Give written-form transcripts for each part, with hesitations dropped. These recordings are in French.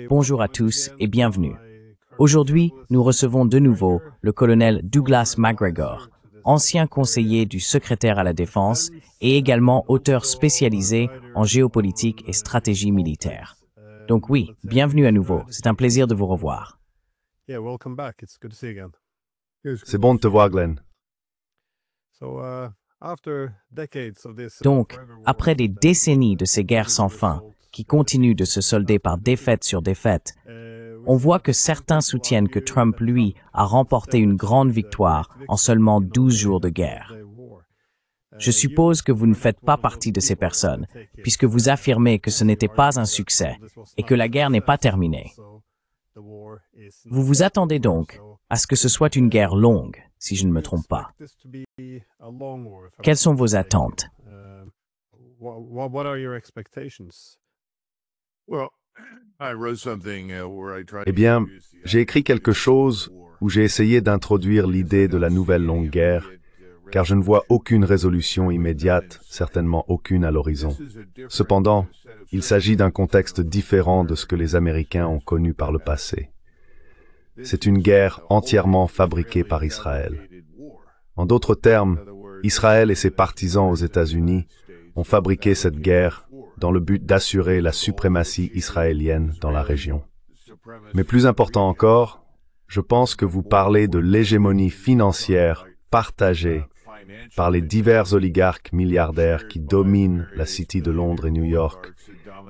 Bonjour à tous et bienvenue. Aujourd'hui, nous recevons de nouveau le colonel Douglas McGregor, ancien conseiller du secrétaire à la Défense et également auteur spécialisé en géopolitique et stratégie militaire. Donc oui, bienvenue à nouveau, c'est un plaisir de vous revoir. C'est bon de te voir, Glenn. Donc, après des décennies de ces guerres sans fin, qui continuent de se solder par défaite sur défaite, on voit que certains soutiennent que Trump, lui, a remporté une grande victoire en seulement 12 jours de guerre. Je suppose que vous ne faites pas partie de ces personnes, puisque vous affirmez que ce n'était pas un succès et que la guerre n'est pas terminée. Vous vous attendez donc à ce que ce soit une guerre longue, si je ne me trompe pas. Quelles sont vos attentes? Eh bien, j'ai écrit quelque chose où j'ai essayé d'introduire l'idée de la nouvelle longue guerre, car je ne vois aucune résolution immédiate, certainement aucune à l'horizon. Cependant, il s'agit d'un contexte différent de ce que les Américains ont connu par le passé. C'est une guerre entièrement fabriquée par Israël. En d'autres termes, Israël et ses partisans aux États-Unis ont fabriqué cette guerre dans le but d'assurer la suprématie israélienne dans la région. Mais plus important encore, je pense que vous parlez de l'hégémonie financière partagée par les divers oligarques milliardaires qui dominent la City de Londres et New York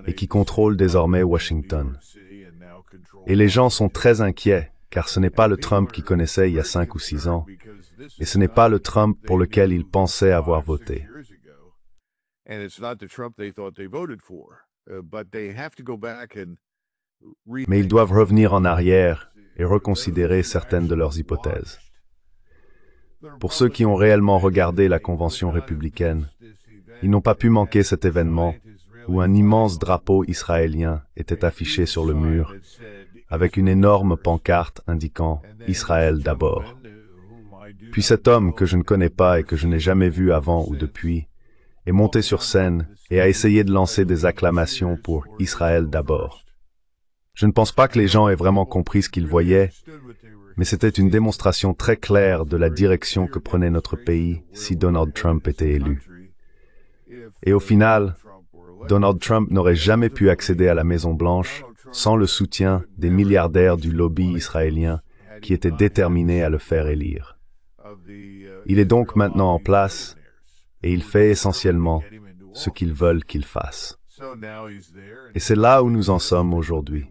et qui contrôlent désormais Washington. Et les gens sont très inquiets, car ce n'est pas le Trump qu'ils connaissaient il y a 5 ou 6 ans, et ce n'est pas le Trump pour lequel ils pensaient avoir voté. Mais ils doivent revenir en arrière et reconsidérer certaines de leurs hypothèses. Pour ceux qui ont réellement regardé la convention républicaine, ils n'ont pas pu manquer cet événement où un immense drapeau israélien était affiché sur le mur, avec une énorme pancarte indiquant « Israël d'abord ». Puis cet homme que je ne connais pas et que je n'ai jamais vu avant ou depuis, est monté sur scène et a essayé de lancer des acclamations pour « Israël d'abord ». Je ne pense pas que les gens aient vraiment compris ce qu'ils voyaient, mais c'était une démonstration très claire de la direction que prenait notre pays si Donald Trump était élu. Et au final, Donald Trump n'aurait jamais pu accéder à la Maison-Blanche sans le soutien des milliardaires du lobby israélien qui étaient déterminés à le faire élire. Il est donc maintenant en place et il fait essentiellement ce qu'ils veulent qu'il fasse. Et c'est là où nous en sommes aujourd'hui.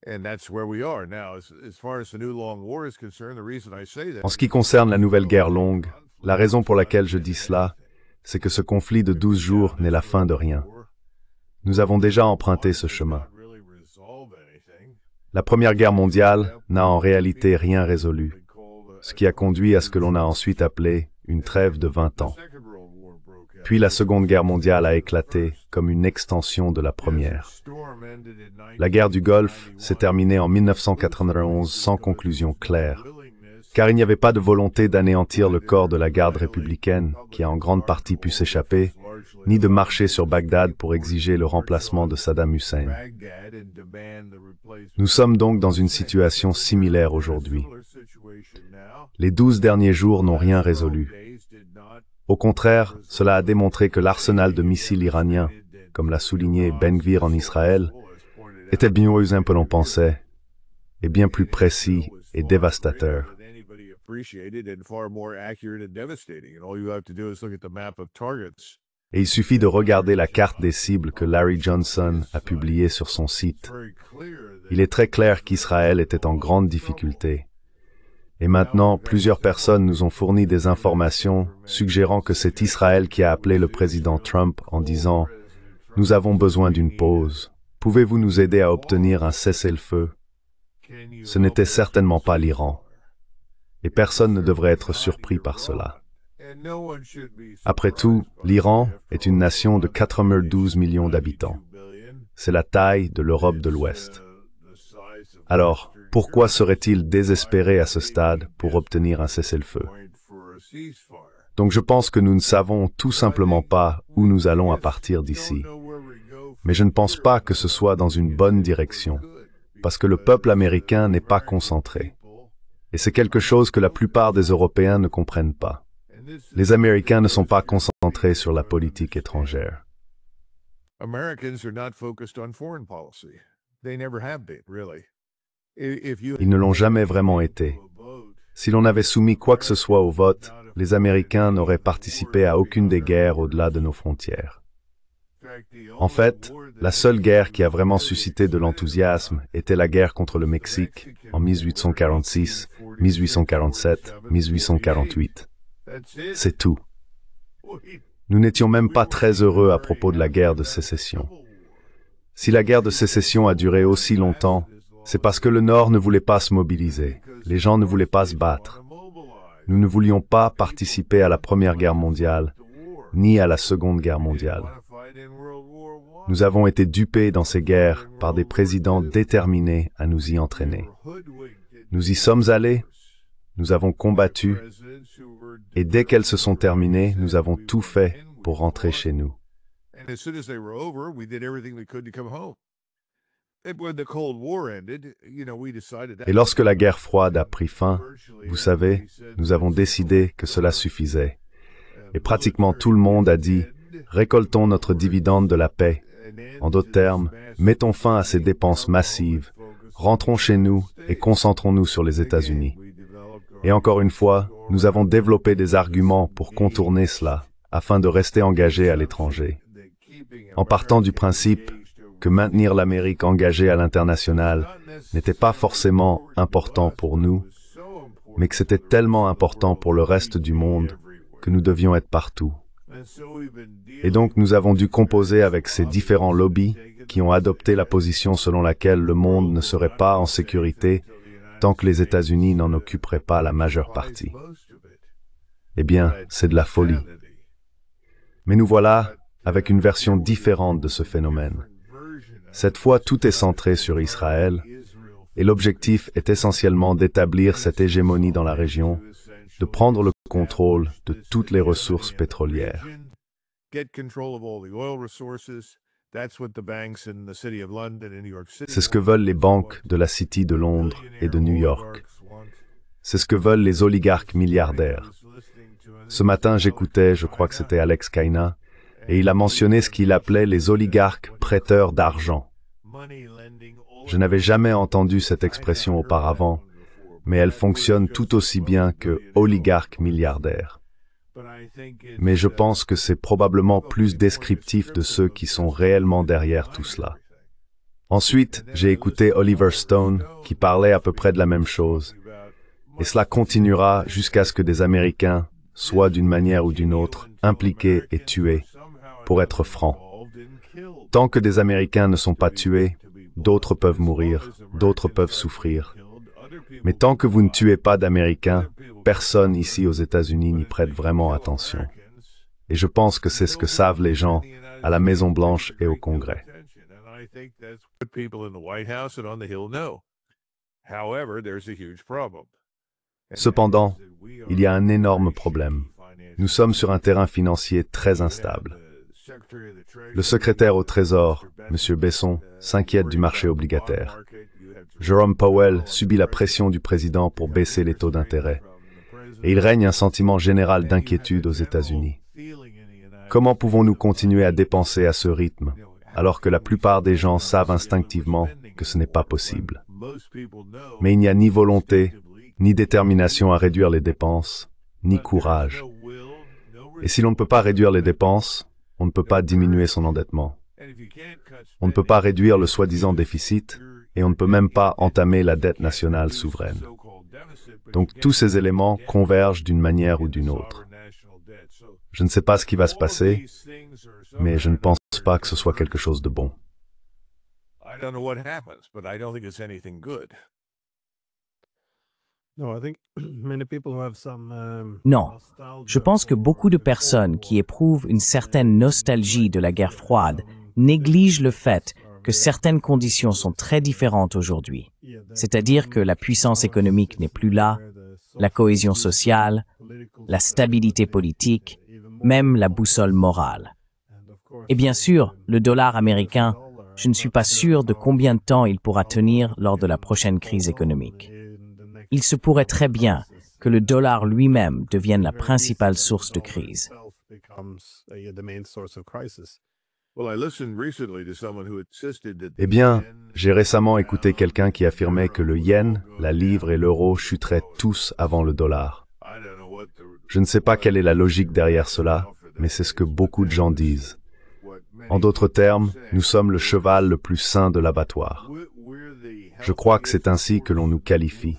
En ce qui concerne la nouvelle guerre longue, la raison pour laquelle je dis cela, c'est que ce conflit de 12 jours n'est la fin de rien. Nous avons déjà emprunté ce chemin. La Première Guerre mondiale n'a en réalité rien résolu, ce qui a conduit à ce que l'on a ensuite appelé une trêve de 20 ans. Puis la Seconde Guerre mondiale a éclaté comme une extension de la première. La guerre du Golfe s'est terminée en 1991 sans conclusion claire, car il n'y avait pas de volonté d'anéantir le corps de la garde républicaine, qui a en grande partie pu s'échapper, ni de marcher sur Bagdad pour exiger le remplacement de Saddam Hussein. Nous sommes donc dans une situation similaire aujourd'hui. Les 12 derniers jours n'ont rien résolu. Au contraire, cela a démontré que l'arsenal de missiles iraniens, comme l'a souligné Ben Gvir en Israël, était bien plus que l'on pensait, et bien plus précis et dévastateur. Et il suffit de regarder la carte des cibles que Larry Johnson a publiée sur son site. Il est très clair qu'Israël était en grande difficulté. Et maintenant, plusieurs personnes nous ont fourni des informations suggérant que c'est Israël qui a appelé le président Trump en disant « Nous avons besoin d'une pause. Pouvez-vous nous aider à obtenir un cessez-le-feu » Ce n'était certainement pas l'Iran. Et personne ne devrait être surpris par cela. Après tout, l'Iran est une nation de 92 millions d'habitants. C'est la taille de l'Europe de l'Ouest. Alors, pourquoi serait-il désespéré à ce stade pour obtenir un cessez-le-feu? Donc je pense que nous ne savons tout simplement pas où nous allons à partir d'ici. Mais je ne pense pas que ce soit dans une bonne direction, parce que le peuple américain n'est pas concentré. Et c'est quelque chose que la plupart des Européens ne comprennent pas. Les Américains ne sont pas concentrés sur la politique étrangère. Ils ne l'ont jamais vraiment été. Si l'on avait soumis quoi que ce soit au vote, les Américains n'auraient participé à aucune des guerres au-delà de nos frontières. En fait, la seule guerre qui a vraiment suscité de l'enthousiasme était la guerre contre le Mexique en 1846, 1847, 1848. C'est tout. Nous n'étions même pas très heureux à propos de la guerre de sécession. Si la guerre de sécession a duré aussi longtemps, c'est parce que le Nord ne voulait pas se mobiliser. Les gens ne voulaient pas se battre. Nous ne voulions pas participer à la Première Guerre mondiale, ni à la Seconde Guerre mondiale. Nous avons été dupés dans ces guerres par des présidents déterminés à nous y entraîner. Nous y sommes allés, nous avons combattu, et dès qu'elles se sont terminées, nous avons tout fait pour rentrer chez nous. Et lorsque la guerre froide a pris fin, vous savez, nous avons décidé que cela suffisait. Et pratiquement tout le monde a dit, récoltons notre dividende de la paix. En d'autres termes, mettons fin à ces dépenses massives, rentrons chez nous et concentrons-nous sur les États-Unis. Et encore une fois, nous avons développé des arguments pour contourner cela, afin de rester engagés à l'étranger. En partant du principe que maintenir l'Amérique engagée à l'international n'était pas forcément important pour nous, mais que c'était tellement important pour le reste du monde que nous devions être partout. Et donc nous avons dû composer avec ces différents lobbies qui ont adopté la position selon laquelle le monde ne serait pas en sécurité tant que les États-Unis n'en occuperaient pas la majeure partie. Eh bien, c'est de la folie. Mais nous voilà avec une version différente de ce phénomène. Cette fois, tout est centré sur Israël, et l'objectif est essentiellement d'établir cette hégémonie dans la région, de prendre le contrôle de toutes les ressources pétrolières. C'est ce que veulent les banques de la City de Londres et de New York. C'est ce que veulent les oligarques milliardaires. Ce matin, j'écoutais, je crois que c'était Alex Kayna, et il a mentionné ce qu'il appelait les oligarques prêteurs d'argent. Je n'avais jamais entendu cette expression auparavant, mais elle fonctionne tout aussi bien que oligarque milliardaire. Mais je pense que c'est probablement plus descriptif de ceux qui sont réellement derrière tout cela. Ensuite, j'ai écouté Oliver Stone, qui parlait à peu près de la même chose. Et cela continuera jusqu'à ce que des Américains soient d'une manière ou d'une autre impliqués et tués, pour être franc. Tant que des Américains ne sont pas tués, d'autres peuvent mourir, d'autres peuvent souffrir. Mais tant que vous ne tuez pas d'Américains, personne ici aux États-Unis n'y prête vraiment attention. Et je pense que c'est ce que savent les gens à la Maison-Blanche et au Congrès. Cependant, il y a un énorme problème. Nous sommes sur un terrain financier très instable. Le secrétaire au Trésor, M. Besson, s'inquiète du marché obligataire. Jerome Powell subit la pression du président pour baisser les taux d'intérêt. Et il règne un sentiment général d'inquiétude aux États-Unis. Comment pouvons-nous continuer à dépenser à ce rythme, alors que la plupart des gens savent instinctivement que ce n'est pas possible? Mais il n'y a ni volonté, ni détermination à réduire les dépenses, ni courage. Et si l'on ne peut pas réduire les dépenses, on ne peut pas diminuer son endettement. On ne peut pas réduire le soi-disant déficit, et on ne peut même pas entamer la dette nationale souveraine. Donc tous ces éléments convergent d'une manière ou d'une autre. Je ne sais pas ce qui va se passer, mais je ne pense pas que ce soit quelque chose de bon. Non, je pense que beaucoup de personnes qui éprouvent une certaine nostalgie de la guerre froide négligent le fait que certaines conditions sont très différentes aujourd'hui. C'est-à-dire que la puissance économique n'est plus là, la cohésion sociale, la stabilité politique, même la boussole morale. Et bien sûr, le dollar américain, je ne suis pas sûr de combien de temps il pourra tenir lors de la prochaine crise économique. Il se pourrait très bien que le dollar lui-même devienne la principale source de crise. Eh bien, j'ai récemment écouté quelqu'un qui affirmait que le yen, la livre et l'euro chuteraient tous avant le dollar. Je ne sais pas quelle est la logique derrière cela, mais c'est ce que beaucoup de gens disent. En d'autres termes, nous sommes le cheval le plus sain de l'abattoir. Je crois que c'est ainsi que l'on nous qualifie.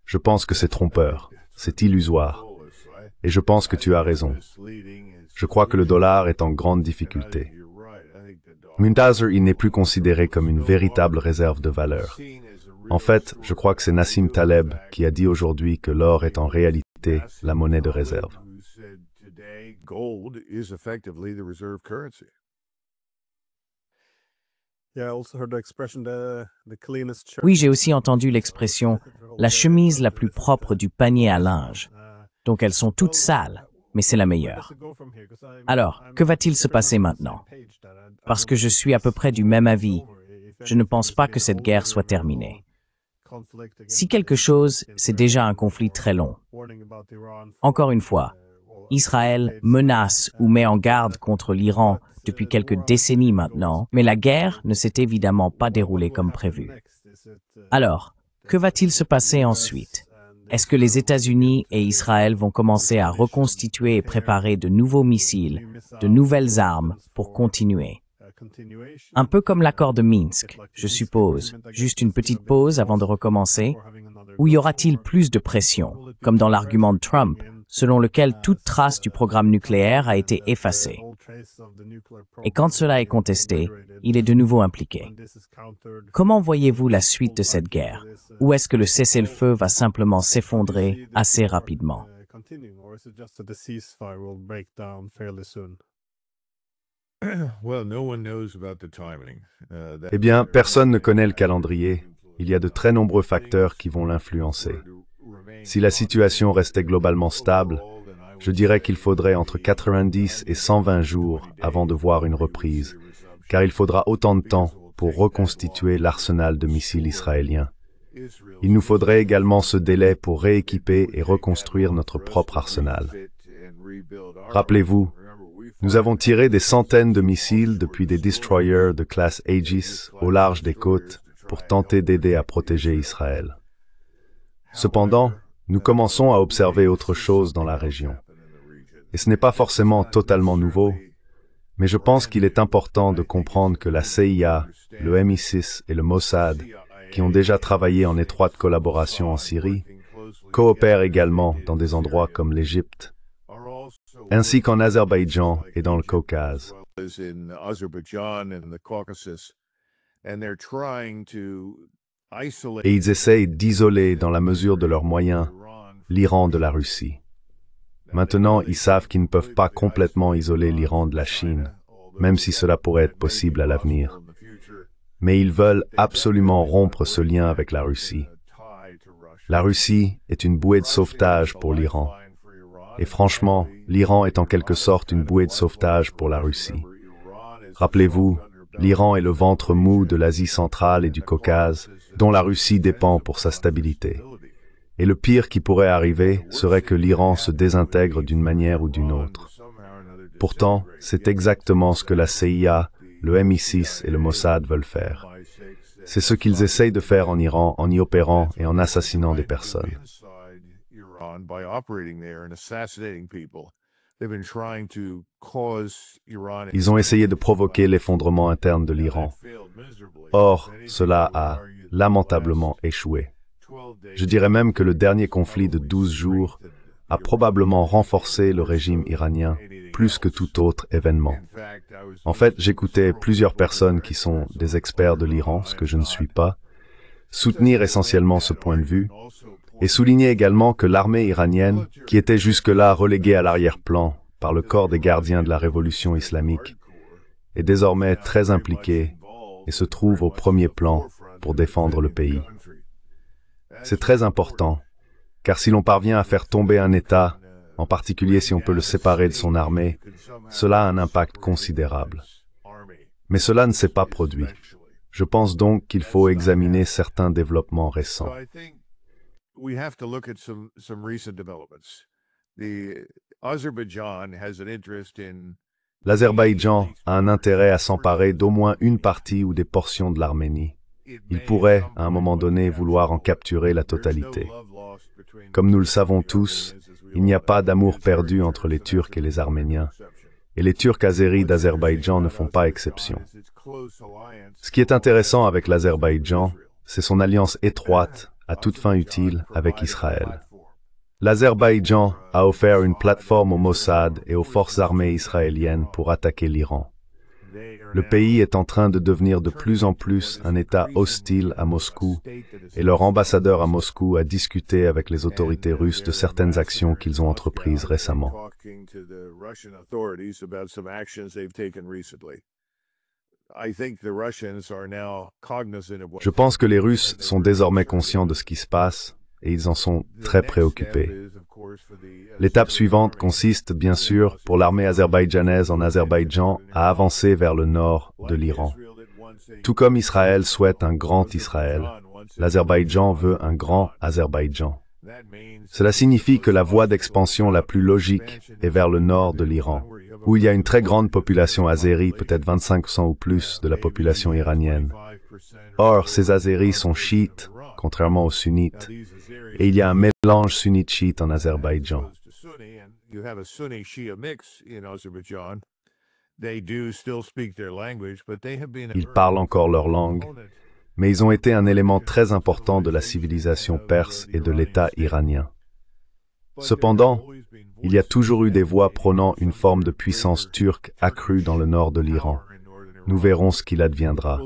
Je pense que c'est trompeur, c'est illusoire. Et je pense que tu as raison. Je crois que le dollar est en grande difficulté. Muntazer, il n'est plus considéré comme une véritable réserve de valeur. En fait, je crois que c'est Nassim Taleb qui a dit aujourd'hui que l'or est en réalité la monnaie de réserve. Oui, j'ai aussi entendu l'expression « la chemise la plus propre du panier à linge ». Donc elles sont toutes sales, mais c'est la meilleure. Alors, que va-t-il se passer maintenant? Parce que je suis à peu près du même avis, je ne pense pas que cette guerre soit terminée. Si quelque chose, c'est déjà un conflit très long. Encore une fois, Israël menace ou met en garde contre l'Iran depuis quelques décennies maintenant, mais la guerre ne s'est évidemment pas déroulée comme prévu. Alors, que va-t-il se passer ensuite? Est-ce que les États-Unis et Israël vont commencer à reconstituer et préparer de nouveaux missiles, de nouvelles armes pour continuer? Un peu comme l'accord de Minsk, je suppose, juste une petite pause avant de recommencer? Ou y aura-t-il plus de pression, comme dans l'argument de Trump, selon lequel toute trace du programme nucléaire a été effacée? Et quand cela est contesté, il est de nouveau impliqué. Comment voyez-vous la suite de cette guerre? Ou est-ce que le cessez-le-feu va simplement s'effondrer assez rapidement? Eh bien, personne ne connaît le calendrier. Il y a de très nombreux facteurs qui vont l'influencer. Si la situation restait globalement stable, je dirais qu'il faudrait entre 90 et 120 jours avant de voir une reprise, car il faudra autant de temps pour reconstituer l'arsenal de missiles israéliens. Il nous faudrait également ce délai pour rééquiper et reconstruire notre propre arsenal. Rappelez-vous, nous avons tiré des centaines de missiles depuis des destroyers de classe Aegis au large des côtes pour tenter d'aider à protéger Israël. Cependant, nous commençons à observer autre chose dans la région. Et ce n'est pas forcément totalement nouveau, mais je pense qu'il est important de comprendre que la CIA, le MI6 et le Mossad, qui ont déjà travaillé en étroite collaboration en Syrie, coopèrent également dans des endroits comme l'Égypte, ainsi qu'en Azerbaïdjan et dans le Caucase. Et ils essayent d'isoler, dans la mesure de leurs moyens, l'Iran de la Russie. Maintenant, ils savent qu'ils ne peuvent pas complètement isoler l'Iran de la Chine, même si cela pourrait être possible à l'avenir. Mais ils veulent absolument rompre ce lien avec la Russie. La Russie est une bouée de sauvetage pour l'Iran. Et franchement, l'Iran est en quelque sorte une bouée de sauvetage pour la Russie. Rappelez-vous, l'Iran est le ventre mou de l'Asie centrale et du Caucase, dont la Russie dépend pour sa stabilité. Et le pire qui pourrait arriver serait que l'Iran se désintègre d'une manière ou d'une autre. Pourtant, c'est exactement ce que la CIA, le MI6 et le Mossad veulent faire. C'est ce qu'ils essayent de faire en Iran en y opérant et en assassinant des personnes. Ils ont essayé de provoquer l'effondrement interne de l'Iran. Or, cela a lamentablement échoué. Je dirais même que le dernier conflit de 12 jours a probablement renforcé le régime iranien plus que tout autre événement. En fait, j'écoutais plusieurs personnes qui sont des experts de l'Iran, ce que je ne suis pas, soutenir essentiellement ce point de vue, et souligner également que l'armée iranienne, qui était jusque-là reléguée à l'arrière-plan par le corps des gardiens de la révolution islamique, est désormais très impliquée et se trouve au premier plan pour défendre le pays. C'est très important, car si l'on parvient à faire tomber un État, en particulier si on peut le séparer de son armée, cela a un impact considérable. Mais cela ne s'est pas produit. Je pense donc qu'il faut examiner certains développements récents. L'Azerbaïdjan a un intérêt à s'emparer d'au moins une partie ou des portions de l'Arménie. Il pourrait, à un moment donné, vouloir en capturer la totalité. Comme nous le savons tous, il n'y a pas d'amour perdu entre les Turcs et les Arméniens. Et les Turcs azéris d'Azerbaïdjan ne font pas exception. Ce qui est intéressant avec l'Azerbaïdjan, c'est son alliance étroite, à toute fin utile, avec Israël. L'Azerbaïdjan a offert une plateforme au Mossad et aux forces armées israéliennes pour attaquer l'Iran. Le pays est en train de devenir de plus en plus un État hostile à Moscou, et leur ambassadeur à Moscou a discuté avec les autorités russes de certaines actions qu'ils ont entreprises récemment. Je pense que les Russes sont désormais conscients de ce qui se passe, et ils en sont très préoccupés. L'étape suivante consiste, bien sûr, pour l'armée azerbaïdjanaise en Azerbaïdjan à avancer vers le nord de l'Iran. Tout comme Israël souhaite un grand Israël, l'Azerbaïdjan veut un grand Azerbaïdjan. Cela signifie que la voie d'expansion la plus logique est vers le nord de l'Iran, où il y a une très grande population azérie, peut-être 25% ou plus de la population iranienne. Or, ces azéris sont chiites, contrairement aux sunnites, et il y a un mélange sunnite-chiite en Azerbaïdjan. Ils parlent encore leur langue, mais ils ont été un élément très important de la civilisation perse et de l'État iranien. Cependant, il y a toujours eu des voix prônant une forme de puissance turque accrue dans le nord de l'Iran. Nous verrons ce qu'il adviendra.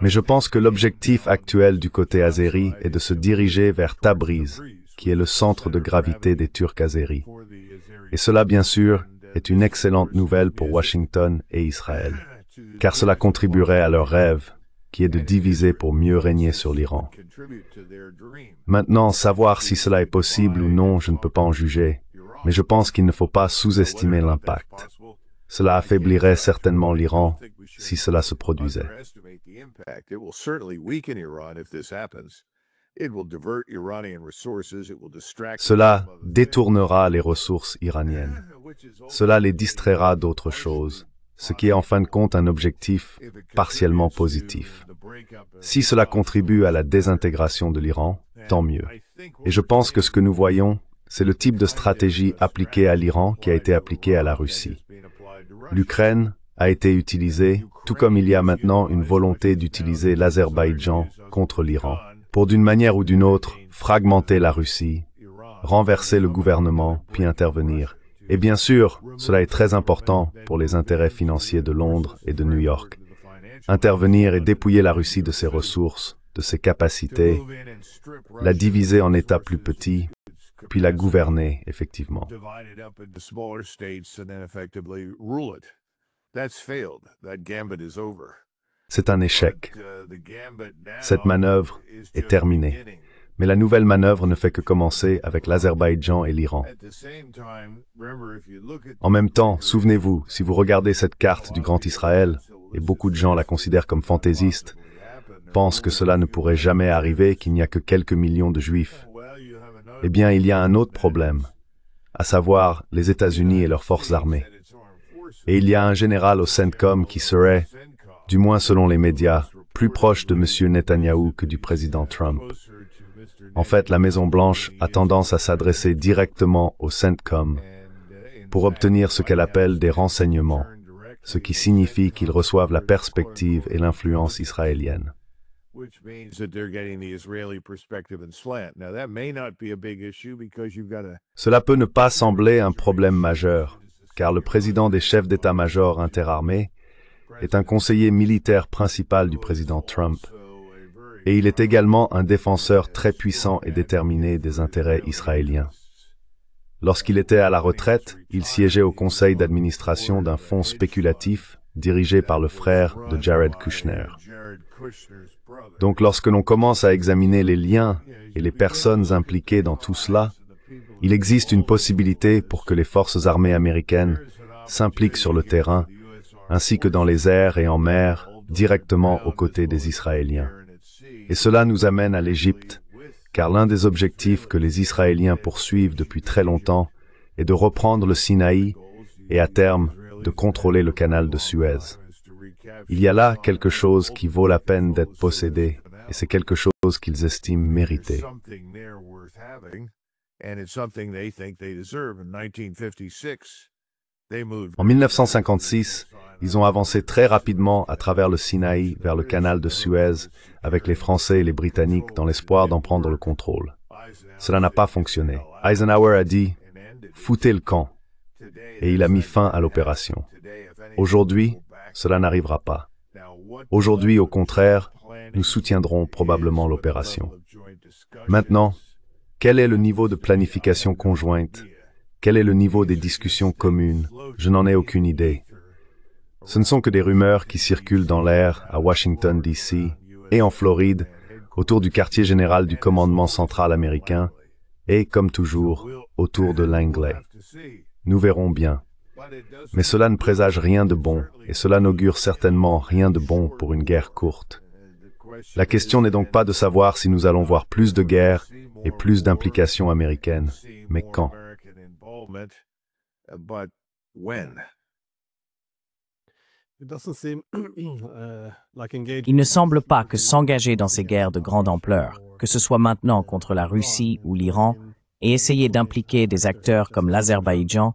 Mais je pense que l'objectif actuel du côté azéri est de se diriger vers Tabriz, qui est le centre de gravité des Turcs azéris. Et cela, bien sûr, est une excellente nouvelle pour Washington et Israël, car cela contribuerait à leur rêve, qui est de diviser pour mieux régner sur l'Iran. Maintenant, savoir si cela est possible ou non, je ne peux pas en juger, mais je pense qu'il ne faut pas sous-estimer l'impact. Cela affaiblirait certainement l'Iran si cela se produisait. Cela détournera les ressources iraniennes. Cela les distraira d'autres choses, ce qui est en fin de compte un objectif partiellement positif. Si cela contribue à la désintégration de l'Iran, tant mieux. Et je pense que ce que nous voyons, c'est le type de stratégie appliquée à l'Iran qui a été appliquée à la Russie. L'Ukraine a été utilisée, tout comme il y a maintenant une volonté d'utiliser l'Azerbaïdjan contre l'Iran, pour d'une manière ou d'une autre fragmenter la Russie, renverser le gouvernement, puis intervenir. Et bien sûr, cela est très important pour les intérêts financiers de Londres et de New York. Intervenir et dépouiller la Russie de ses ressources, de ses capacités, la diviser en États plus petits, puis la gouverner, effectivement. C'est un échec. Cette manœuvre est terminée. Mais la nouvelle manœuvre ne fait que commencer avec l'Azerbaïdjan et l'Iran. En même temps, souvenez-vous, si vous regardez cette carte du Grand Israël, et beaucoup de gens la considèrent comme fantaisiste, pensent que cela ne pourrait jamais arriver, qu'il n'y a que quelques millions de Juifs. Eh bien, il y a un autre problème, à savoir les États-Unis et leurs forces armées. Et il y a un général au CENTCOM qui serait, du moins selon les médias, plus proche de M. Netanyahou que du président Trump. En fait, la Maison-Blanche a tendance à s'adresser directement au CENTCOM pour obtenir ce qu'elle appelle des renseignements, ce qui signifie qu'ils reçoivent la perspective et l'influence israélienne. Cela peut ne pas sembler un problème majeur, car le président des chefs d'état-major interarmées est un conseiller militaire principal du président Trump, et il est également un défenseur très puissant et déterminé des intérêts israéliens. Lorsqu'il était à la retraite, il siégeait au conseil d'administration d'un fonds spéculatif dirigé par le frère de Jared Kushner. Donc lorsque l'on commence à examiner les liens et les personnes impliquées dans tout cela, Il existe une possibilité pour que les forces armées américaines s'impliquent sur le terrain, ainsi que dans les airs et en mer, directement aux côtés des Israéliens. Et cela nous amène à l'Égypte, car l'un des objectifs que les Israéliens poursuivent depuis très longtemps est de reprendre le Sinaï et, à terme, de contrôler le canal de Suez. Il y a là quelque chose qui vaut la peine d'être possédé, et c'est quelque chose qu'ils estiment mérité. En 1956, ils ont avancé très rapidement à travers le Sinaï vers le canal de Suez avec les Français et les Britanniques dans l'espoir d'en prendre le contrôle. Cela n'a pas fonctionné. Eisenhower a dit « foutez le camp » et il a mis fin à l'opération. Aujourd'hui, cela n'arrivera pas. Aujourd'hui, au contraire, nous soutiendrons probablement l'opération. Maintenant, quel est le niveau de planification conjointe? Quel est le niveau des discussions communes? Je n'en ai aucune idée. Ce ne sont que des rumeurs qui circulent dans l'air à Washington, D.C. et en Floride, autour du quartier général du commandement central américain et, comme toujours, autour de Langley. Nous verrons bien. Mais cela ne présage rien de bon, et cela n'augure certainement rien de bon pour une guerre courte. La question n'est donc pas de savoir si nous allons voir plus de guerres et plus d'implications américaines, mais quand. Il ne semble pas que s'engager dans ces guerres de grande ampleur, que ce soit maintenant contre la Russie ou l'Iran, et essayer d'impliquer des acteurs comme l'Azerbaïdjan,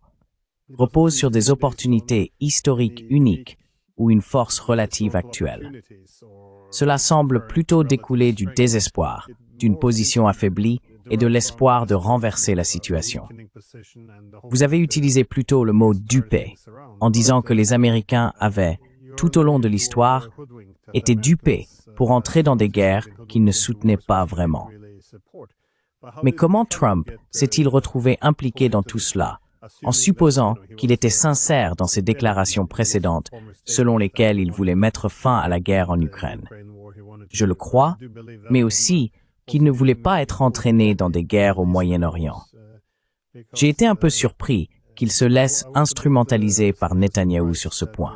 repose sur des opportunités historiques uniques ou une force relative actuelle. Cela semble plutôt découler du désespoir, d'une position affaiblie et de l'espoir de renverser la situation. Vous avez utilisé plutôt le mot « duper » en disant que les Américains avaient, tout au long de l'histoire, été dupés pour entrer dans des guerres qu'ils ne soutenaient pas vraiment. Mais comment Trump s'est-il retrouvé impliqué dans tout cela, en supposant qu'il était sincère dans ses déclarations précédentes, selon lesquelles il voulait mettre fin à la guerre en Ukraine? Je le crois, mais aussi qu'il ne voulait pas être entraîné dans des guerres au Moyen-Orient. J'ai été un peu surpris qu'il se laisse instrumentaliser par Netanyahou sur ce point.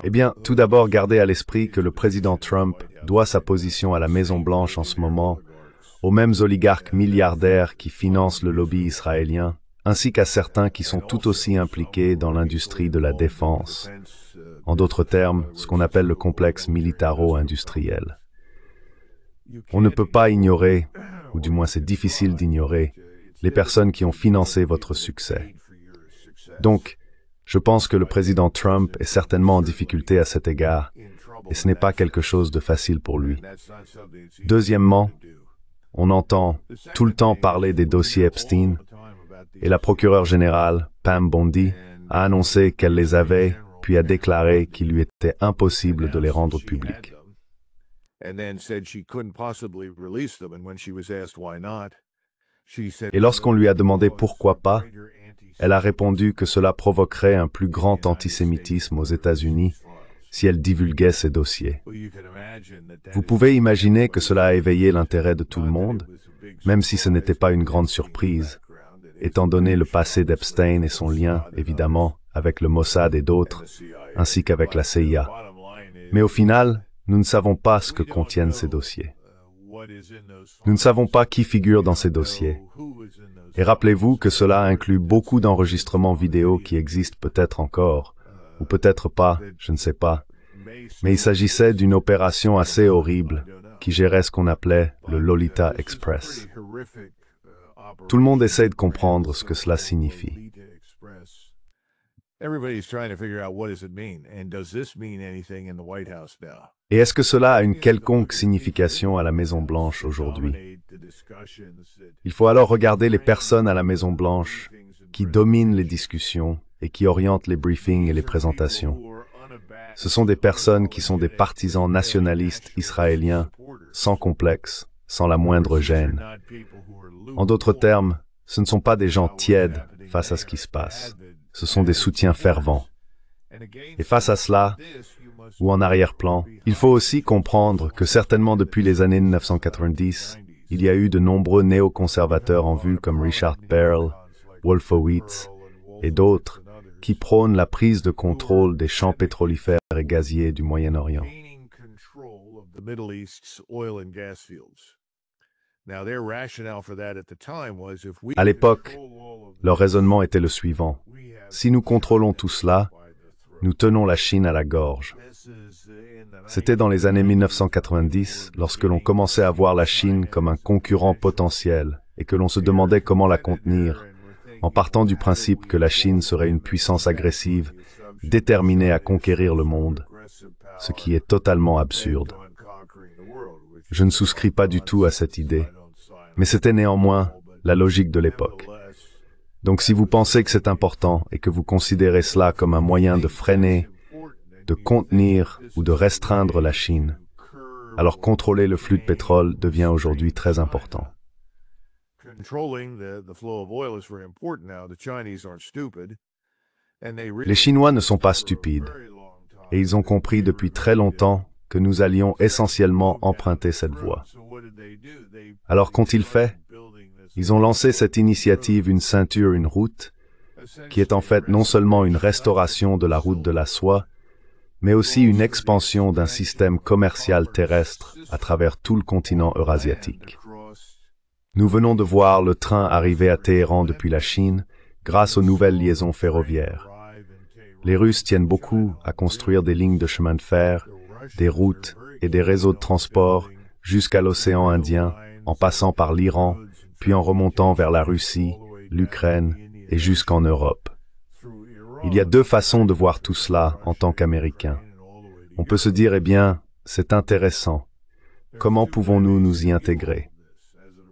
Eh bien, tout d'abord, gardez à l'esprit que le président Trump doit sa position à la Maison-Blanche en ce moment aux mêmes oligarques milliardaires qui financent le lobby israélien, ainsi qu'à certains qui sont tout aussi impliqués dans l'industrie de la défense. En d'autres termes, ce qu'on appelle le complexe militaro-industriel. On ne peut pas ignorer, ou du moins c'est difficile d'ignorer, les personnes qui ont financé votre succès. Donc, je pense que le président Trump est certainement en difficulté à cet égard, et ce n'est pas quelque chose de facile pour lui. Deuxièmement, on entend tout le temps parler des dossiers Epstein, et la procureure générale, Pam Bondi, a annoncé qu'elle les avait, puis a déclaré qu'il lui était impossible de les rendre publics. Et lorsqu'on lui a demandé pourquoi pas, elle a répondu que cela provoquerait un plus grand antisémitisme aux États-Unis si elle divulguait ces dossiers. Vous pouvez imaginer que cela a éveillé l'intérêt de tout le monde, même si ce n'était pas une grande surprise, étant donné le passé d'Epstein et son lien, évidemment, avec le Mossad et d'autres, ainsi qu'avec la CIA. Mais au final, nous ne savons pas ce que contiennent ces dossiers. Nous ne savons pas qui figure dans ces dossiers. Et rappelez-vous que cela inclut beaucoup d'enregistrements vidéo qui existent peut-être encore, ou peut-être pas, je ne sais pas. Mais il s'agissait d'une opération assez horrible qui gérait ce qu'on appelait le Lolita Express. Tout le monde essaie de comprendre ce que cela signifie. Et est-ce que cela a une quelconque signification à la Maison-Blanche aujourd'hui? Il faut alors regarder les personnes à la Maison-Blanche qui dominent les discussions et qui orientent les briefings et les présentations. Ce sont des personnes qui sont des partisans nationalistes israéliens, sans complexe, sans la moindre gêne. En d'autres termes, ce ne sont pas des gens tièdes face à ce qui se passe. Ce sont des soutiens fervents. Et face à cela, ou en arrière-plan, il faut aussi comprendre que certainement depuis les années 1990, il y a eu de nombreux néoconservateurs en vue comme Richard Perle, Wolfowitz et d'autres qui prônent la prise de contrôle des champs pétrolifères et gaziers du Moyen-Orient. À l'époque, leur raisonnement était le suivant. Si nous contrôlons tout cela, nous tenons la Chine à la gorge. C'était dans les années 1990, lorsque l'on commençait à voir la Chine comme un concurrent potentiel et que l'on se demandait comment la contenir, en partant du principe que la Chine serait une puissance agressive, déterminée à conquérir le monde, ce qui est totalement absurde. Je ne souscris pas du tout à cette idée, mais c'était néanmoins la logique de l'époque. Donc si vous pensez que c'est important et que vous considérez cela comme un moyen de freiner, de contenir ou de restreindre la Chine, alors contrôler le flux de pétrole devient aujourd'hui très important. Les Chinois ne sont pas stupides, et ils ont compris depuis très longtemps que nous allions essentiellement emprunter cette voie. Alors qu'ont-ils fait? Ils ont lancé cette initiative Une ceinture, une route, qui est en fait non seulement une restauration de la route de la soie, mais aussi une expansion d'un système commercial terrestre à travers tout le continent eurasiatique. Nous venons de voir le train arriver à Téhéran depuis la Chine grâce aux nouvelles liaisons ferroviaires. Les Russes tiennent beaucoup à construire des lignes de chemin de fer, des routes et des réseaux de transport jusqu'à l'océan Indien, en passant par l'Iran, puis en remontant vers la Russie, l'Ukraine et jusqu'en Europe. Il y a deux façons de voir tout cela en tant qu'Américains. On peut se dire, eh bien, c'est intéressant. Comment pouvons-nous nous y intégrer?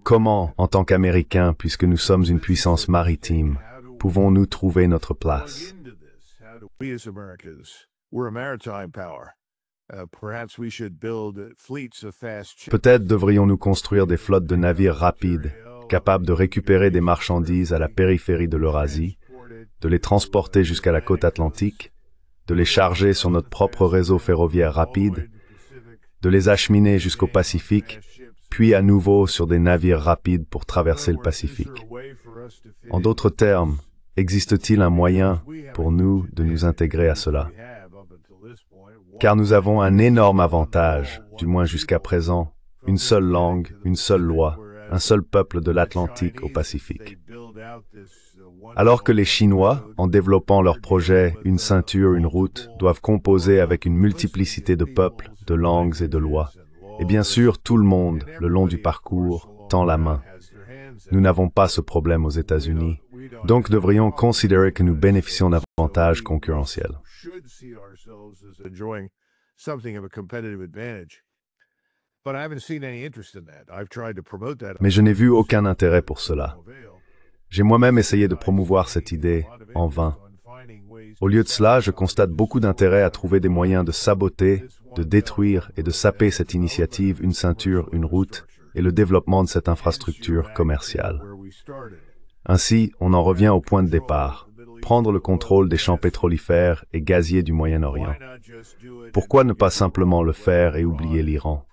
Comment, en tant qu'Américains, puisque nous sommes une puissance maritime, pouvons-nous trouver notre place? Peut-être devrions-nous construire des flottes de navires rapides, capables de récupérer des marchandises à la périphérie de l'Eurasie, de les transporter jusqu'à la côte atlantique, de les charger sur notre propre réseau ferroviaire rapide, de les acheminer jusqu'au Pacifique, puis à nouveau sur des navires rapides pour traverser le Pacifique. En d'autres termes, existe-t-il un moyen pour nous de nous intégrer à cela? Car nous avons un énorme avantage, du moins jusqu'à présent, une seule langue, une seule loi, un seul peuple de l'Atlantique au Pacifique. Alors que les Chinois, en développant leur projet Une ceinture, une route, doivent composer avec une multiplicité de peuples, de langues et de lois, et bien sûr tout le monde, le long du parcours, tend la main. Nous n'avons pas ce problème aux États-Unis, donc devrions considérer que nous bénéficions d'avantages concurrentiels. Mais je n'ai vu aucun intérêt pour cela. J'ai moi-même essayé de promouvoir cette idée, en vain. Au lieu de cela, je constate beaucoup d'intérêt à trouver des moyens de saboter, de détruire et de saper cette initiative Une ceinture, une route, et le développement de cette infrastructure commerciale. Ainsi, on en revient au point de départ, prendre le contrôle des champs pétrolifères et gaziers du Moyen-Orient. Pourquoi ne pas simplement le faire et oublier l'Iran?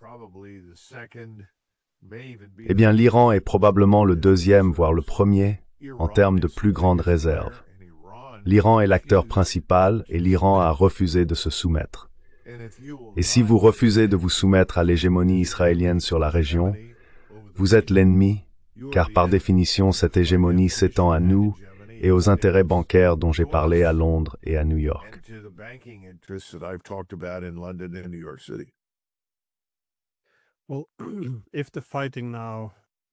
Eh bien, l'Iran est probablement le deuxième, voire le premier, en termes de plus grandes réserves. L'Iran est l'acteur principal et l'Iran a refusé de se soumettre. Et si vous refusez de vous soumettre à l'hégémonie israélienne sur la région, vous êtes l'ennemi, car par définition, cette hégémonie s'étend à nous et aux intérêts bancaires dont j'ai parlé à Londres et à New York.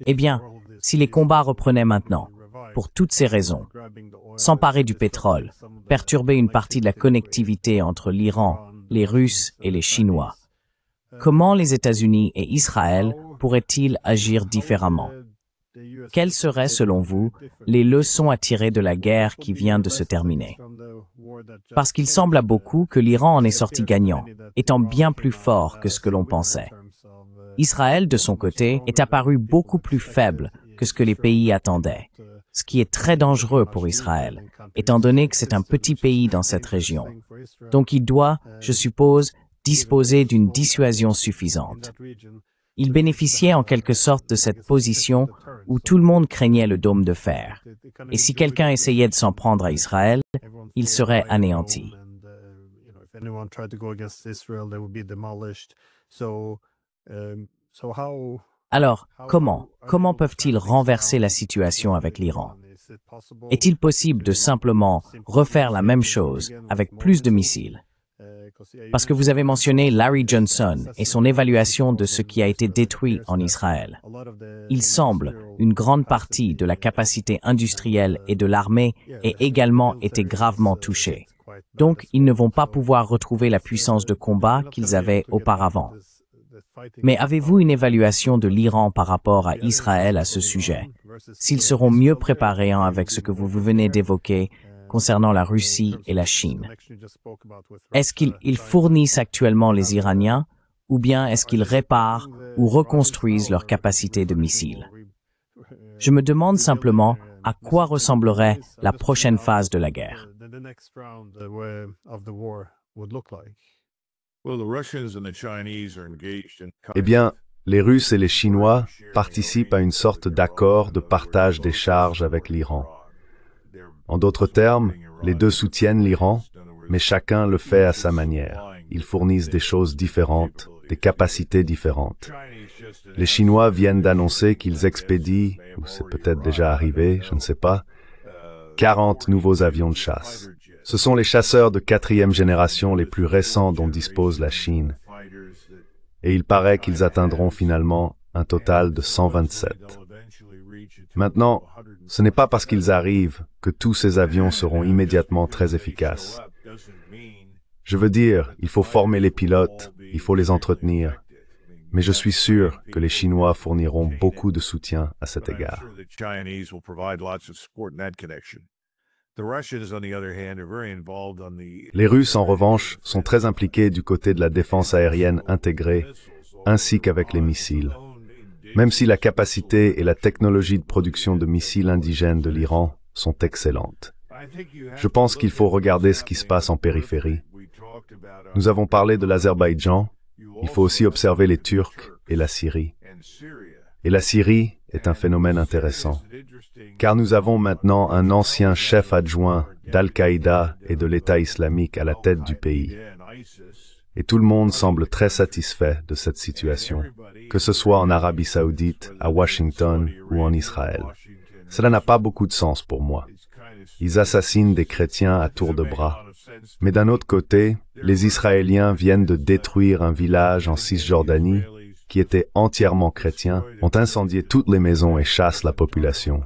Eh bien, si les combats reprenaient maintenant, pour toutes ces raisons, s'emparer du pétrole, perturber une partie de la connectivité entre l'Iran, les Russes et les Chinois, comment les États-Unis et Israël pourraient-ils agir différemment? Quelles seraient, selon vous, les leçons à tirer de la guerre qui vient de se terminer? Parce qu'il semble à beaucoup que l'Iran en est sorti gagnant, étant bien plus fort que ce que l'on pensait. Israël, de son côté, est apparu beaucoup plus faible que ce que les pays attendaient, ce qui est très dangereux pour Israël, étant donné que c'est un petit pays dans cette région. Donc il doit, je suppose, disposer d'une dissuasion suffisante. Il bénéficiait en quelque sorte de cette position où tout le monde craignait le dôme de fer. Et si quelqu'un essayait de s'en prendre à Israël, il serait anéanti. Alors, comment peuvent-ils renverser la situation avec l'Iran? Est-il possible de simplement refaire la même chose avec plus de missiles? Parce que vous avez mentionné Larry Johnson et son évaluation de ce qui a été détruit en Israël. Il semble une grande partie de la capacité industrielle et de l'armée ait également été gravement touchée. Donc, ils ne vont pas pouvoir retrouver la puissance de combat qu'ils avaient auparavant. Mais avez-vous une évaluation de l'Iran par rapport à Israël à ce sujet? S'ils seront mieux préparés avec ce que vous venez d'évoquer concernant la Russie et la Chine. Est-ce qu'ils fournissent actuellement les Iraniens ou bien est-ce qu'ils réparent ou reconstruisent leurs capacités de missiles? Je me demande simplement à quoi ressemblerait la prochaine phase de la guerre. Eh bien, les Russes et les Chinois participent à une sorte d'accord de partage des charges avec l'Iran. En d'autres termes, les deux soutiennent l'Iran, mais chacun le fait à sa manière. Ils fournissent des choses différentes, des capacités différentes. Les Chinois viennent d'annoncer qu'ils expédient, ou c'est peut-être déjà arrivé, je ne sais pas, 40 nouveaux avions de chasse. Ce sont les chasseurs de 4e génération les plus récents dont dispose la Chine. Et il paraît qu'ils atteindront finalement un total de 127. Maintenant, ce n'est pas parce qu'ils arrivent que tous ces avions seront immédiatement très efficaces. Je veux dire, il faut former les pilotes, il faut les entretenir. Mais je suis sûr que les Chinois fourniront beaucoup de soutien à cet égard. Les Russes, en revanche, sont très impliqués du côté de la défense aérienne intégrée, ainsi qu'avec les missiles. Même si la capacité et la technologie de production de missiles indigènes de l'Iran sont excellentes. Je pense qu'il faut regarder ce qui se passe en périphérie. Nous avons parlé de l'Azerbaïdjan, il faut aussi observer les Turcs et la Syrie. Et la Syrie est un phénomène intéressant, car nous avons maintenant un ancien chef adjoint d'Al-Qaïda et de l'État islamique à la tête du pays. Et tout le monde semble très satisfait de cette situation, que ce soit en Arabie Saoudite, à Washington ou en Israël. Cela n'a pas beaucoup de sens pour moi. Ils assassinent des chrétiens à tour de bras. Mais d'un autre côté, les Israéliens viennent de détruire un village en Cisjordanie qui était entièrement chrétien, ont incendié toutes les maisons et chassent la population.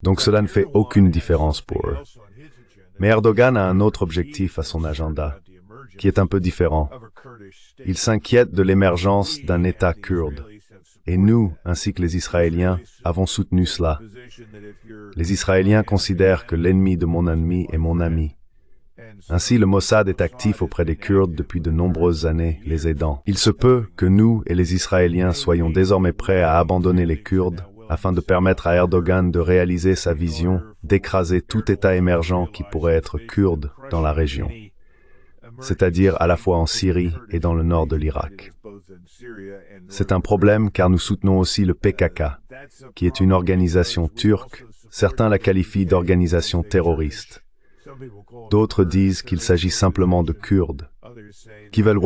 Donc cela ne fait aucune différence pour eux. Mais Erdogan a un autre objectif à son agenda, qui est un peu différent. Il s'inquiète de l'émergence d'un État kurde. Et nous, ainsi que les Israéliens, avons soutenu cela. Les Israéliens considèrent que l'ennemi de mon ennemi est mon ami. Ainsi, le Mossad est actif auprès des Kurdes depuis de nombreuses années, les aidant. Il se peut que nous et les Israéliens soyons désormais prêts à abandonner les Kurdes afin de permettre à Erdogan de réaliser sa vision d'écraser tout État émergent qui pourrait être kurde dans la région, c'est-à-dire à la fois en Syrie et dans le nord de l'Irak. C'est un problème car nous soutenons aussi le PKK, qui est une organisation turque. Certains la qualifient d'organisation terroriste. D'autres disent qu'il s'agit simplement de Kurdes, qui veulent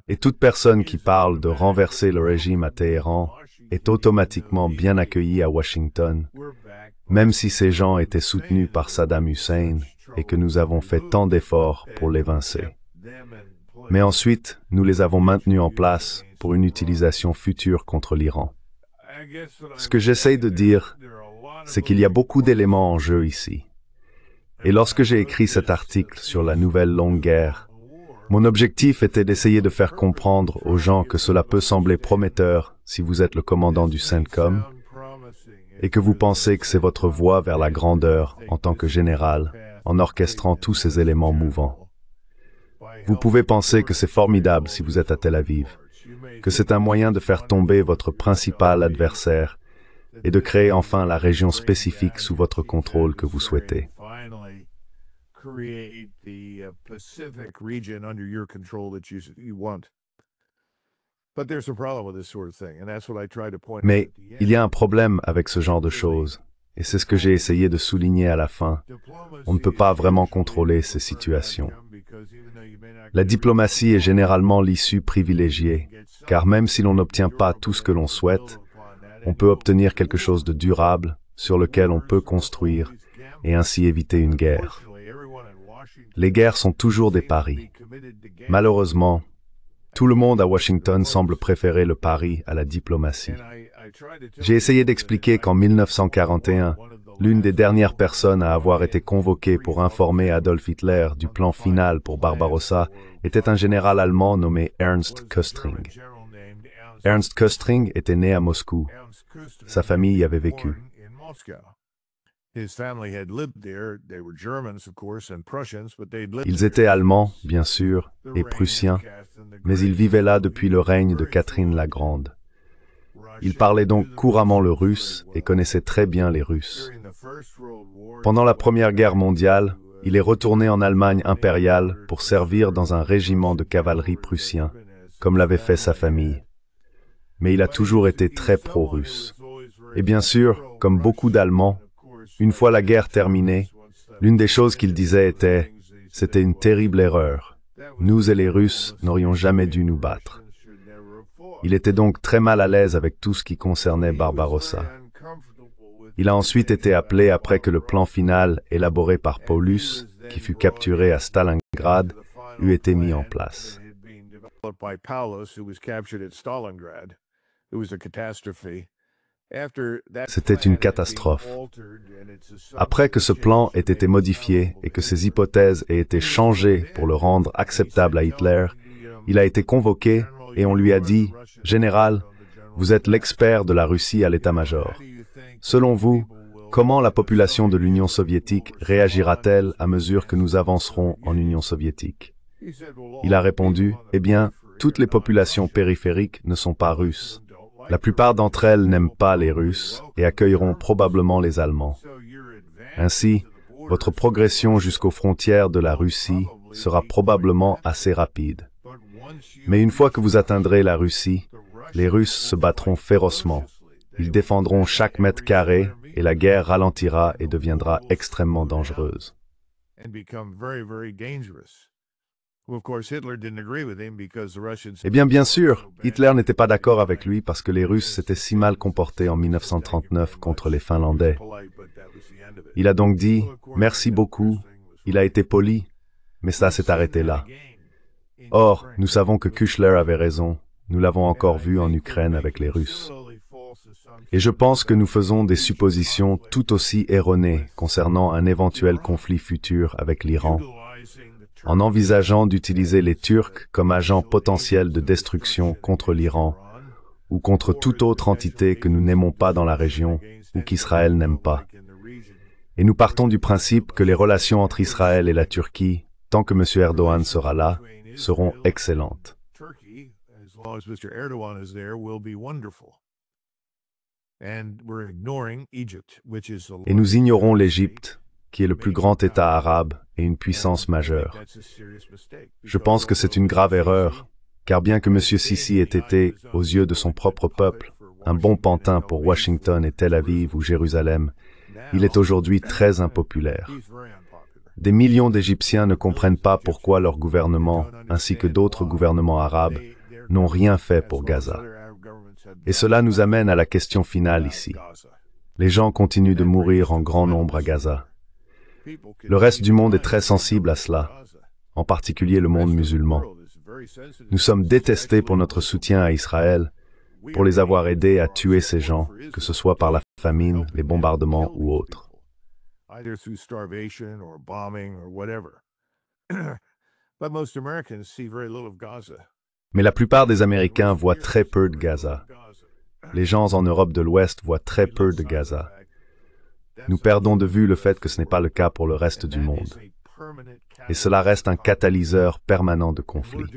et toute personne qui parle de renverser le régime à Téhéran est automatiquement bien accueillie à Washington, même si ces gens étaient soutenus par Saddam Hussein et que nous avons fait tant d'efforts pour l'évincer. Mais ensuite, nous les avons maintenus en place pour une utilisation future contre l'Iran. Ce que j'essaye de dire, c'est qu'il y a beaucoup d'éléments en jeu ici. Et lorsque j'ai écrit cet article sur la nouvelle longue guerre, mon objectif était d'essayer de faire comprendre aux gens que cela peut sembler prometteur si vous êtes le commandant du CENTCOM, et que vous pensez que c'est votre voie vers la grandeur en tant que général, en orchestrant tous ces éléments mouvants. Vous pouvez penser que c'est formidable si vous êtes à Tel Aviv, que c'est un moyen de faire tomber votre principal adversaire et de créer enfin la région spécifique sous votre contrôle que vous souhaitez. Mais il y a un problème avec ce genre de choses, et c'est ce que j'ai essayé de souligner à la fin. On ne peut pas vraiment contrôler ces situations. La diplomatie est généralement l'issue privilégiée, car même si l'on n'obtient pas tout ce que l'on souhaite, on peut obtenir quelque chose de durable sur lequel on peut construire et ainsi éviter une guerre. Les guerres sont toujours des paris. Malheureusement, tout le monde à Washington semble préférer le pari à la diplomatie. J'ai essayé d'expliquer qu'en 1941, l'une des dernières personnes à avoir été convoquée pour informer Adolf Hitler du plan final pour Barbarossa était un général allemand nommé Ernst Köstring. Ernst Köstring était né à Moscou. Sa famille y avait vécu. Ils étaient allemands, bien sûr, et prussiens, mais ils vivaient là depuis le règne de Catherine la Grande. Ils parlaient donc couramment le russe et connaissaient très bien les Russes. Pendant la Première Guerre mondiale, il est retourné en Allemagne impériale pour servir dans un régiment de cavalerie prussien, comme l'avait fait sa famille. Mais il a toujours été très pro-russe. Et bien sûr, comme beaucoup d'Allemands, une fois la guerre terminée, l'une des choses qu'il disait était « C'était une terrible erreur. Nous et les Russes n'aurions jamais dû nous battre. » Il était donc très mal à l'aise avec tout ce qui concernait Barbarossa. Il a ensuite été appelé après que le plan final élaboré par Paulus, qui fut capturé à Stalingrad, eut été mis en place. C'était une catastrophe. Après que ce plan ait été modifié et que ses hypothèses aient été changées pour le rendre acceptable à Hitler, il a été convoqué et on lui a dit « Général, vous êtes l'expert de la Russie à l'état-major. Selon vous, comment la population de l'Union soviétique réagira-t-elle à mesure que nous avancerons en Union soviétique ?» Il a répondu « Eh bien, toutes les populations périphériques ne sont pas russes. La plupart d'entre elles n'aiment pas les Russes et accueilleront probablement les Allemands. Ainsi, votre progression jusqu'aux frontières de la Russie sera probablement assez rapide. Mais une fois que vous atteindrez la Russie, les Russes se battront férocement. Ils défendront chaque mètre carré et la guerre ralentira et deviendra extrêmement dangereuse. Eh bien sûr, Hitler n'était pas d'accord avec lui parce que les Russes s'étaient si mal comportés en 1939 contre les Finlandais. Il a donc dit « Merci beaucoup », il a été poli, mais ça s'est arrêté là. Or, nous savons que Kuchler avait raison, nous l'avons encore vu en Ukraine avec les Russes. Et je pense que nous faisons des suppositions tout aussi erronées concernant un éventuel conflit futur avec l'Iran, en envisageant d'utiliser les Turcs comme agents potentiels de destruction contre l'Iran ou contre toute autre entité que nous n'aimons pas dans la région ou qu'Israël n'aime pas. Et nous partons du principe que les relations entre Israël et la Turquie, tant que M. Erdogan sera là, seront excellentes. Et nous ignorons l'Égypte, qui est le plus grand État arabe et une puissance majeure. Je pense que c'est une grave erreur, car bien que M. Sisi ait été, aux yeux de son propre peuple, un bon pantin pour Washington et Tel Aviv ou Jérusalem, il est aujourd'hui très impopulaire. Des millions d'Égyptiens ne comprennent pas pourquoi leur gouvernement, ainsi que d'autres gouvernements arabes, n'ont rien fait pour Gaza. Et cela nous amène à la question finale ici. Les gens continuent de mourir en grand nombre à Gaza. Le reste du monde est très sensible à cela, en particulier le monde musulman. Nous sommes détestés pour notre soutien à Israël, pour les avoir aidés à tuer ces gens, que ce soit par la famine, les bombardements ou autres. Mais la plupart des Américains voient très peu de Gaza. les gens en Europe de l'Ouest voient très peu de Gaza. Nous perdons de vue le fait que ce n'est pas le cas pour le reste du monde. Et cela reste un catalyseur permanent de conflits.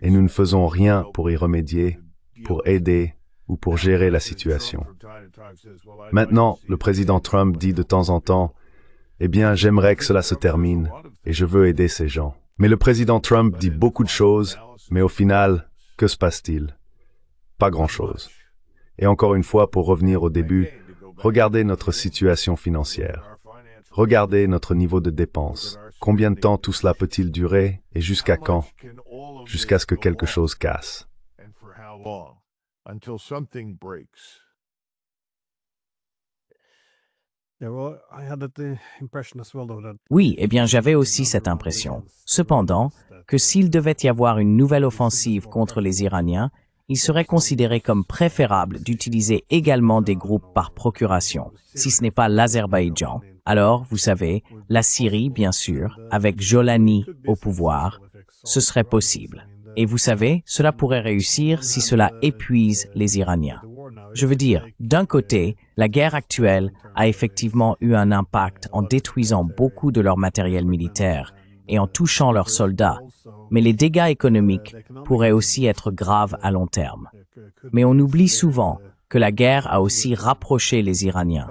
Et nous ne faisons rien pour y remédier, pour aider ou pour gérer la situation. Maintenant, le président Trump dit de temps en temps, « Eh bien, j'aimerais que cela se termine et je veux aider ces gens. » Mais le président Trump dit beaucoup de choses, mais au final, que se passe-t-il? Pas grand-chose. Et encore une fois, pour revenir au début, regardez notre situation financière. Regardez notre niveau de dépenses. Combien de temps tout cela peut-il durer et jusqu'à quand? Jusqu'à ce que quelque chose casse. Oui, eh bien j'avais aussi cette impression. Cependant, que s'il devait y avoir une nouvelle offensive contre les Iraniens, il serait considéré comme préférable d'utiliser également des groupes par procuration, si ce n'est pas l'Azerbaïdjan. Alors, vous savez, la Syrie, bien sûr, avec Jolani au pouvoir, ce serait possible. Et vous savez, cela pourrait réussir si cela épuise les Iraniens. Je veux dire, d'un côté, la guerre actuelle a effectivement eu un impact en détruisant beaucoup de leur matériel militaire et en touchant leurs soldats, mais les dégâts économiques pourraient aussi être graves à long terme. Mais on oublie souvent que la guerre a aussi rapproché les Iraniens,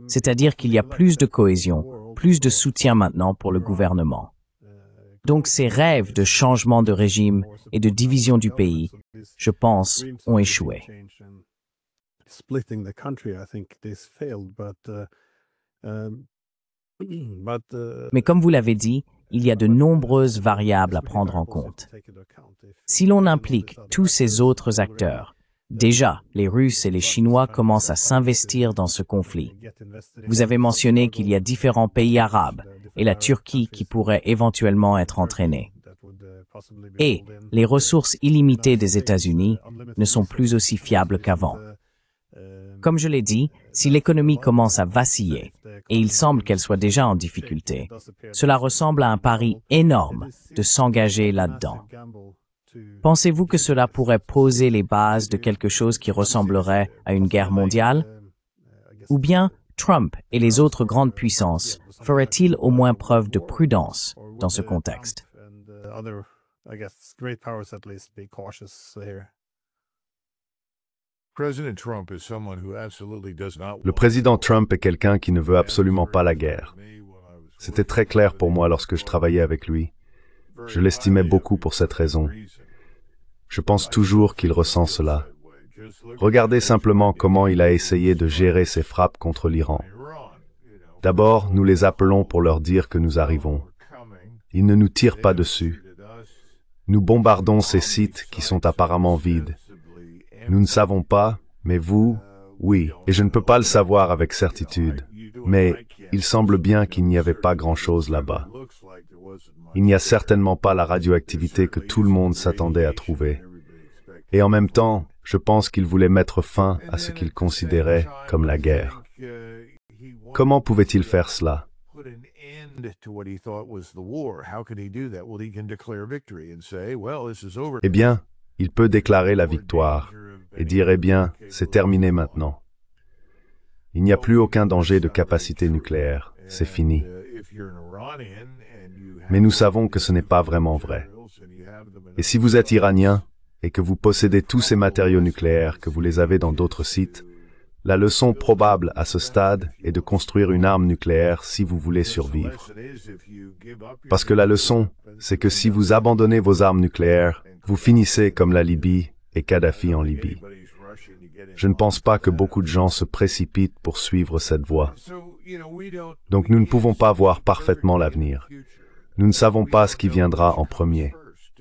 c'est-à-dire qu'il y a plus de cohésion, plus de soutien maintenant pour le gouvernement. Donc ces rêves de changement de régime et de division du pays, je pense, ont échoué. Mais comme vous l'avez dit, il y a de nombreuses variables à prendre en compte. Si l'on implique tous ces autres acteurs, déjà, les Russes et les Chinois commencent à s'investir dans ce conflit. Vous avez mentionné qu'il y a différents pays arabes et la Turquie qui pourrait éventuellement être entraînée. Et les ressources illimitées des États-Unis ne sont plus aussi fiables qu'avant. Comme je l'ai dit, si l'économie commence à vaciller, et il semble qu'elle soit déjà en difficulté, cela ressemble à un pari énorme de s'engager là-dedans. Pensez-vous que cela pourrait poser les bases de quelque chose qui ressemblerait à une guerre mondiale? Ou bien Trump et les autres grandes puissances feraient-ils au moins preuve de prudence dans ce contexte? Le président Trump est quelqu'un qui ne veut absolument pas la guerre. C'était très clair pour moi lorsque je travaillais avec lui. Je l'estimais beaucoup pour cette raison. Je pense toujours qu'il ressent cela. Regardez simplement comment il a essayé de gérer ses frappes contre l'Iran. D'abord, nous les appelons pour leur dire que nous arrivons. Ils ne nous tirent pas dessus. Nous bombardons ces sites qui sont apparemment vides. Nous ne savons pas, mais vous, oui, et je ne peux pas le savoir avec certitude. Mais il semble bien qu'il n'y avait pas grand-chose là-bas. Il n'y a certainement pas la radioactivité que tout le monde s'attendait à trouver. Et en même temps, je pense qu'il voulait mettre fin à ce qu'il considérait comme la guerre. Comment pouvait-il faire cela? Eh bien, il peut déclarer la victoire et dire, eh bien, c'est terminé maintenant. Il n'y a plus aucun danger de capacité nucléaire, c'est fini. Mais nous savons que ce n'est pas vraiment vrai. Et si vous êtes iranien et que vous possédez tous ces matériaux nucléaires, que vous les avez dans d'autres sites, la leçon probable à ce stade est de construire une arme nucléaire si vous voulez survivre. Parce que la leçon, c'est que si vous abandonnez vos armes nucléaires, vous finissez comme la Libye et Kadhafi en Libye. Je ne pense pas que beaucoup de gens se précipitent pour suivre cette voie. Donc nous ne pouvons pas voir parfaitement l'avenir. Nous ne savons pas ce qui viendra en premier.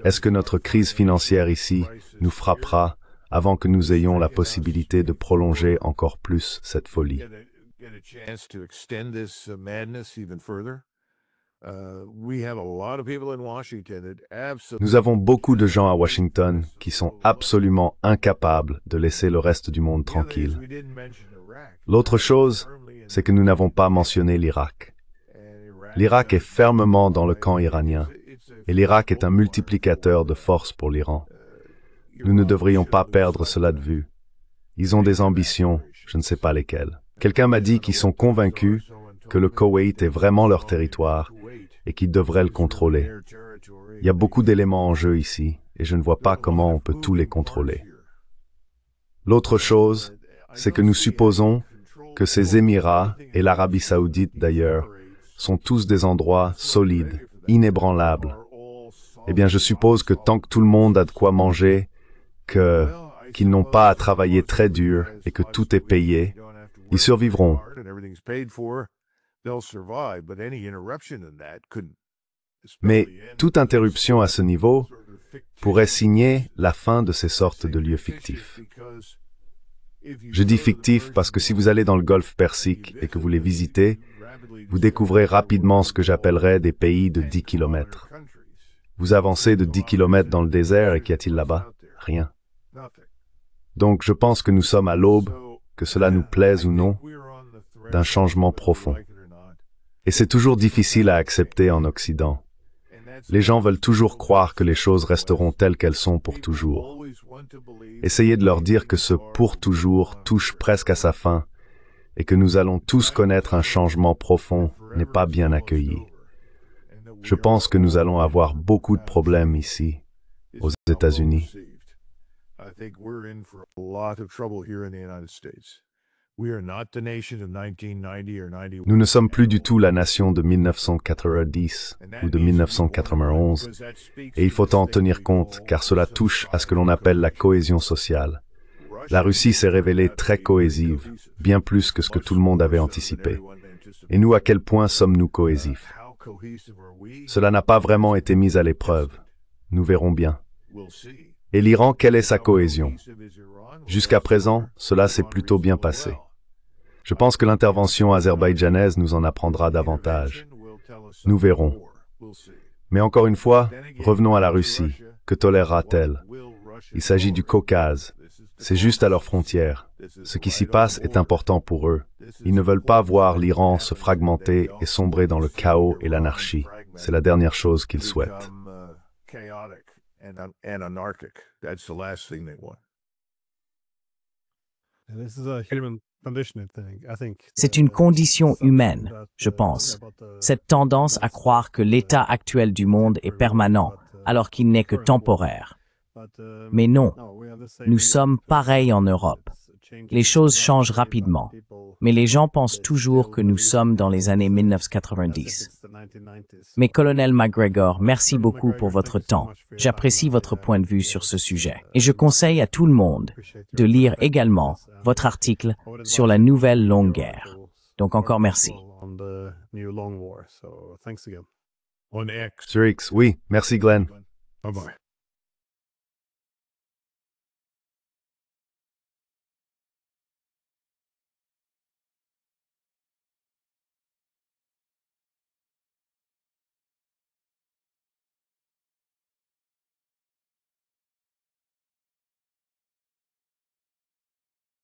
Est-ce que notre crise financière ici nous frappera avant que nous ayons la possibilité de prolonger encore plus cette folie? Nous avons beaucoup de gens à Washington qui sont absolument incapables de laisser le reste du monde tranquille. L'autre chose, c'est que nous n'avons pas mentionné l'Irak. L'Irak est fermement dans le camp iranien, et l'Irak est un multiplicateur de force pour l'Iran. Nous ne devrions pas perdre cela de vue. Ils ont des ambitions, je ne sais pas lesquelles. Quelqu'un m'a dit qu'ils sont convaincus que le Koweït est vraiment leur territoire et qu'ils devraient le contrôler. Il y a beaucoup d'éléments en jeu ici, et je ne vois pas comment on peut tous les contrôler. L'autre chose, c'est que nous supposons que ces Émirats, et l'Arabie Saoudite d'ailleurs, sont tous des endroits solides, inébranlables. Eh bien, je suppose que tant que tout le monde a de quoi manger, qu'ils n'ont pas à travailler très dur et que tout est payé, ils survivront. Mais toute interruption à ce niveau pourrait signer la fin de ces sortes de lieux fictifs. Je dis fictifs parce que si vous allez dans le golfe Persique et que vous les visitez, vous découvrez rapidement ce que j'appellerais des pays de 10 kilomètres. Vous avancez de 10 kilomètres dans le désert et qu'y a-t-il là-bas? Rien. Donc je pense que nous sommes à l'aube, que cela nous plaise ou non, d'un changement profond. Et c'est toujours difficile à accepter en Occident. Les gens veulent toujours croire que les choses resteront telles qu'elles sont pour toujours. Essayez de leur dire que ce « pour toujours » touche presque à sa fin et que nous allons tous connaître un changement profond n'est pas bien accueilli. Je pense que nous allons avoir beaucoup de problèmes ici, aux États-Unis. Nous ne sommes plus du tout la nation de 1990 ou de 1991, et il faut en tenir compte car cela touche à ce que l'on appelle la cohésion sociale. La Russie s'est révélée très cohésive, bien plus que ce que tout le monde avait anticipé. Et nous, à quel point sommes-nous cohésifs? Cela n'a pas vraiment été mis à l'épreuve. Nous verrons bien. Et l'Iran, quelle est sa cohésion? Jusqu'à présent, cela s'est plutôt bien passé. Je pense que l'intervention azerbaïdjanaise nous en apprendra davantage. Nous verrons. Mais encore une fois, revenons à la Russie. Que tolérera-t-elle? Il s'agit du Caucase. C'est juste à leurs frontières. Ce qui s'y passe est important pour eux. Ils ne veulent pas voir l'Iran se fragmenter et sombrer dans le chaos et l'anarchie. C'est la dernière chose qu'ils souhaitent. C'est une condition humaine, je pense, cette tendance à croire que l'état actuel du monde est permanent, alors qu'il n'est que temporaire. Mais non, nous sommes pareils en Europe. Les choses changent rapidement, mais les gens pensent toujours que nous sommes dans les années 1990. Mais colonel McGregor, merci beaucoup pour votre temps. J'apprécie votre point de vue sur ce sujet. Et je conseille à tout le monde de lire également votre article sur la nouvelle longue guerre. Donc encore merci. Sur X, oui, merci Glenn. Bye-bye.